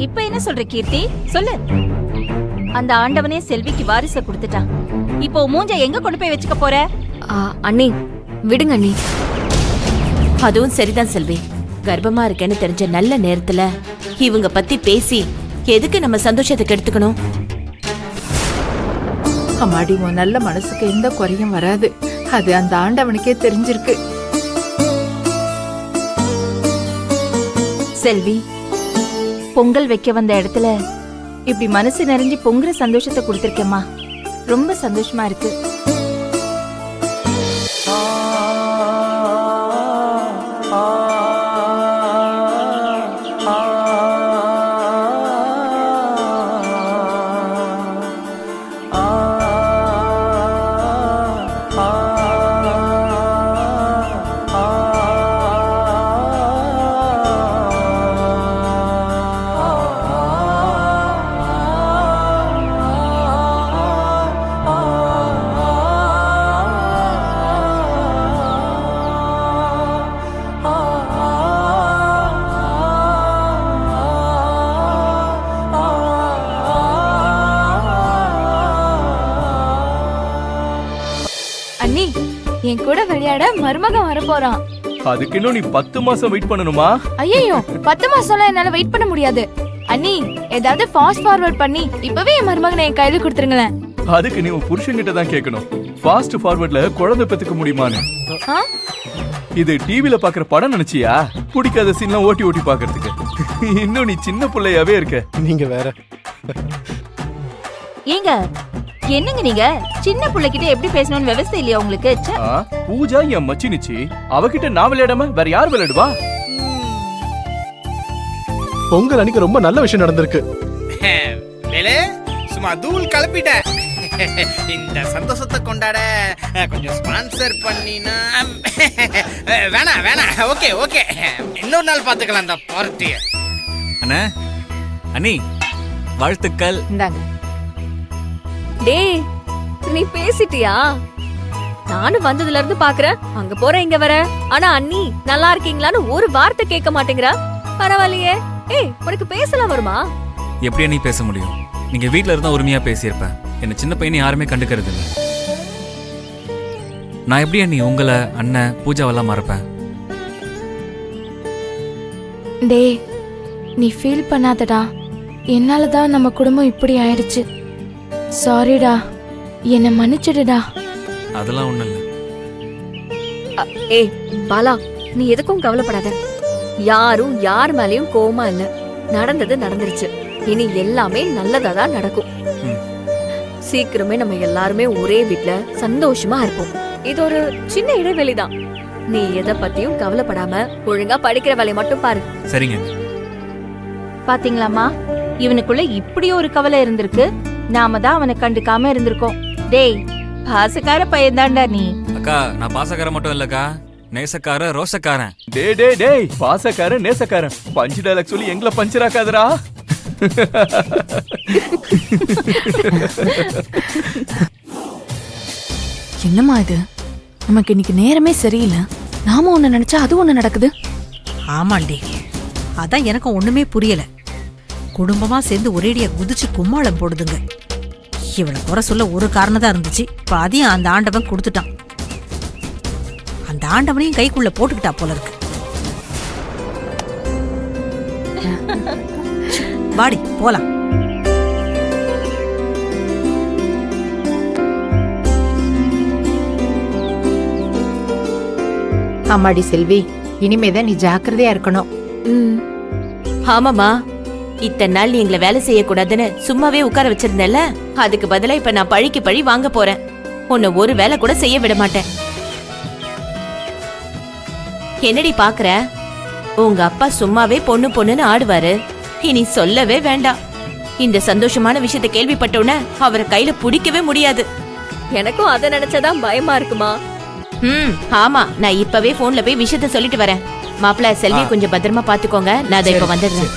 இப்ப என்ன சொல்ற கீர்த்தி? சொல்லு. அந்த ஆண்டவனே செல்விக்கு வாரிசை கொடுத்துட்டான். இப்போ மூஞ்ச எங்க கொண்டு போய் வச்சுக்க போற? அண்ணி விடுங்க அண்ணி. அதுவும் சரிதான் செல்வி. கர்ப்பமா இருக்கேன்னு தெரிஞ்ச நல்ல நேரத்துல இவங்க பத்தி பேசி எதுக்கு நம்ம சந்தோஷத்துக்கு எடுத்துக்கணும்? அம்மாடி, உன் நல்ல மனசுக்கு எந்த குறையும் வராது. அது அந்த ஆண்டவனுக்கே தெரிஞ்சிருக்கு. செல்வி, பொங்கல் வைக்க வந்த இடத்துல இப்படி மனசு நிறைஞ்சு பொங்குற சந்தோஷத்தை கொடுத்திருக்கேம்மா. ரொம்ப சந்தோஷமா இருக்கு. அண்ணி, என் கூட விளையாட மருமகன் வர போறான். அதுக்கு இன்னும் நீ 10 மாசம் வெயிட் பண்ணணுமா? ஐயோ, 10 மாசம்லாம் என்னால வெயிட் பண்ண முடியாது. அண்ணி, ஏதாவது ஃபாஸ்ட் ஃபார்வர்ட் பண்ணி இப்பவே என் மருமகனை என் கையில கொடுத்துருங்களேன். அதுக்கு நீ உன் புருஷன்கிட்ட தான் கேட்கணும். ஃபாஸ்ட் ஃபார்வர்ட்ல குழந்தை பெத்துக்க முடியுமான்னு. இது டிவில பாக்குற படம் நினைச்சியா? பிடிக்காத சீன்லாம் ஓட்டி ஓட்டி பாக்குறதுக்கு. இன்னும் நீ சின்ன பிள்ளையாவே இருக்க. நீங்க வேற. ஏங்க, என்னங்க நீங்க? சின்ன பிள்ளைகிட்ட எப்படி பேசணும்னு விவசாயம் இல்லையா உங்களுக்கு? பூஜா என் மச்சினிச்சி, அவகிட்ட நான் விளையாடாம வேற யார் விளையாடுவா? பொங்கல் அன்னைக்கு ரொம்ப நல்ல விஷயம் நடந்திருக்கு. சும்மா தூள் கலப்பிட்டேன். இந்த சந்தோஷத்தை கொண்டாட கொஞ்சம் ஸ்பான்சர் பண்ணினா வேணாம் வேணாம். ஓகே ஓகே, இன்னொரு நாள் பாத்துக்கலாம் அந்த பார்ட்டிய. அண்ணா, அண்ணி, வாழ்த்துக்கள். இந்தாங்க. டேய், நீ பேசிட்டியா? நானும் வந்ததுல இருந்து பாக்குறேன், அங்க போற இங்க வர. ஆனா அண்ணி நல்லா இருக்கீங்களான்னு ஒரு வார்த்தை கேட்க மாட்டேங்கிறா. பரவாயில்லையே. ஏய், உனக்கு பேசலாம் வருமா? எப்படி அண்ணி பேச முடியும்? நீங்க வீட்ல இருந்தா உரிமையா பேசியிருப்பேன். என்ன சின்ன பையனை யாருமே கண்டுக்கிறது இல்லை. நான் எப்படி அண்ணி உங்களை, அண்ணன், பூஜாவெல்லாம் மறப்பேன்? டேய், நீ ஃபீல் பண்ணாதடா. என்னாலதான் நம்ம குடும்பம் இப்படி ஆயிடுச்சு. சாரிடா, என்ன மன்னிச்சிடுடா. அதெல்லாம் ஒண்ணும் இல்லை. ஏய் பாலா, நீ எதுக்கும் கவலைப்படாத. யாரும் யார் மேலயும் கோவமா இல்ல. நடந்தது நடந்துருச்சு. இனி எல்லாமே நல்லதா தான் நடக்கும். சீக்கிரமே நம்ம எல்லாருமே ஒரே வீட்ல சந்தோஷமா இருப்போம். இது ஒரு சின்ன இடைவெளிதான். நீ எதை பத்தியும் கவலைப்படாம ஒழுங்கா படிக்கிற வேலையை மட்டும் பாரு. சரிங்க. பாத்தீங்களாமா, இவனுக்குள்ள இப்படி ஒரு கவலை இருந்திருக்கு. நாம தான் அவனை கண்டுக்காம இருந்திருக்கோம். டேய், பாசக்கார பையன்தான்டா நீ. அக்கா, நான் பாசக்காரன் மட்டும் இல்லக்கா, நேசக்கார ரோசக்காரன். டேய், பாசக்காரன் நேசக்காரன் பஞ்சு டைலாக் சொல்லி எங்களை பஞ்சராக்காதரா. என்னம்மா இது? நமக்கு இன்னைக்கு நேரமே சரியில்லை. நாம ஒண்ணு நினைச்சா அது ஒண்ணு நடக்குது. ஆமாண்டி, அதான் எனக்கும் ஒண்ணுமே புரியல. குடும்பமா சேர்ந்து ஒரேடியா குதிச்சு கும்மாளம் போடுதுங்க. இவளை குறை சொல்ல ஒரு காரணம் தான் இருந்துச்சு. இப்ப அதையும் அந்த ஆண்டவன் கொடுத்துட்டான். அந்த ஆண்டவனையும் கைக்குள்ள போட்டுக்கிட்டா போல இருக்கு. வாடி போலாம். அம்மாடி செல்வி, இனிமேதான் நீ ஜாக்கிரதையா இருக்கணும். ஆமாமா, இத்தனை நாள் நீ எங்களை வேலை செய்யக்கூடாதுன்னு சும்மாவே உட்கார வச்சிருந்தேன்ல, அதுக்கு பதிலா இப்ப நான் பழிக்கு பழி வாங்க போறேன். உன்னை ஒரு வேலை கூட செய்ய விட மாட்டேன். என்னடி பாக்குற? உங்க அப்பா சும்மாவே பொண்ணு பொண்ணுன்னு ஆடுவாரு. இனி சொல்லவே வேண்டாம். இந்த சந்தோஷமான விஷயத்தை கேள்விப்பட்டோன்னு அவரை கையில பிடிக்கவே முடியாது. எனக்கும் அதை நினைச்சதான் பயமா இருக்குமா. ஆமா, நான் இப்பவே போன்ல போய் விஷயத்த சொல்லிட்டு வரேன். மாப்பிள்ள, செல்வி கொஞ்சம் பத்திரமா பாத்துக்கோங்க. நான் அதை இப்ப வந்துடுறேன்.